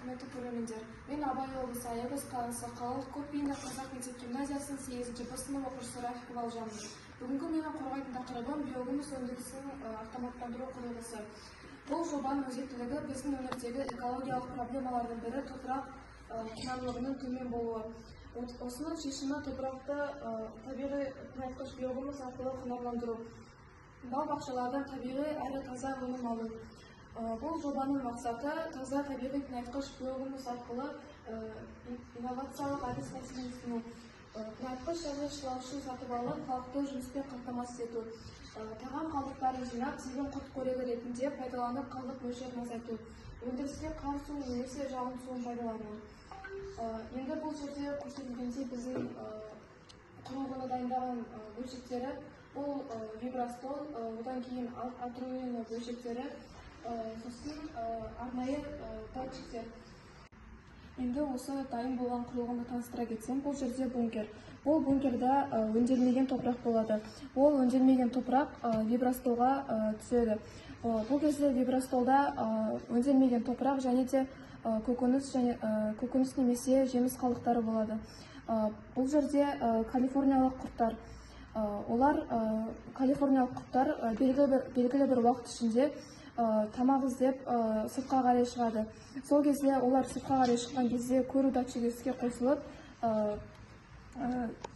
құрметті көрермендер. Мен Абай облысы Аягөз қаласы қалалық көпбейінді қазақ мектеп гимназиясының 8-ші Б сынып оқушысы Рахипова Алжанова. Бүгінгі менің қорғайтын тақырыбым биогумус өндірісінің автоматтандыру құрылғысы. Бұл жобаның өзектілігі біздің өңірдегі экологиялық проблемалардың бірі топырақ құнарлылығының төмен болуы. Осының шешімі топырақты табиғи тыңайтқыш биогумус арқылы құнарландыру. Бау-бақшалардан табиғи әрі таза өнім алу. Бұл жобаның мақсаты таза табиғи тыңайтқыш биогумус арқылы инновациялық әдіс-тәсілін ұсыну. Тыңайтқыш және шылаушы сатып алып, халықты жұмыспен қамтамасыз ету. Тағам қалдықтарын жинап, зелен құрт қорегі ретінде пайдаланып, қалдық мөлшерін азайту. Өндіріске қар суы немесе жауын суын пайдалану. Енді бұл жерде көрсетілгендей біздің құрылғыны дайындаған бөлшектері бұл вибростол, одан кейін атруин бөлшектері, сосын арнайы датчиктер. Енді осы дайын болған құрылғыны таныстыра кетсем, бұл жерде бункер. Бұл бункерда өңделмеген топырақ болады. Ол өңделмеген топырақ вибростолға түседі. Бұл кезде вибростолда өңделмеген топырақ және де көкөніс немесе жеміс қалдықтары болады. Бұл жерде калифорниялық құрттар. Олар калифорниялық құрттар белгілі бір уақыт ішінде тамақ іздеп сыртқа қарай шығады. Сол кезде олар сыртқа қарай шыққан кезде көру датчигі іске қосылып,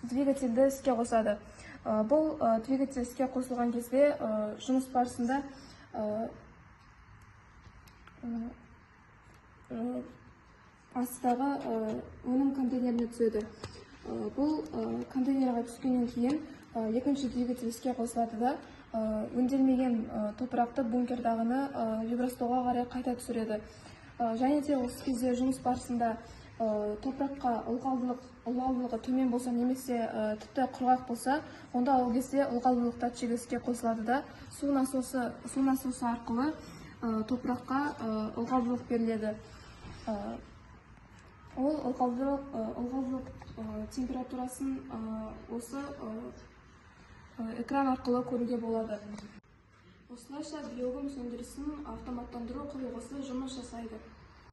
двигательді іске қосады. Бұл двигатель іске қосылған кезде жұмыс барысында астағы өнім контейнеріне түседі. Бұл контейнерға түскеннен кейін екінші двигатель іске қосылады да өңделмеген топырақты бункердағыны вибростолға қарай қайта түсіреді. Және де осы кезде жұмыс барысында топыраққа ылғалдылығы төмен болса немесе тіпті құрғақ болса, онда ол кезде ылғалдылық датчигі іске қосылады да су насосы арқылы топыраққа ылғалдылық беріледі. Ол ылғалдылық температурасын осы экран арқылы көруге болады. Осылайша биогумус өндірісінің автоматтандыру құрылғысы жұмыс жасайды.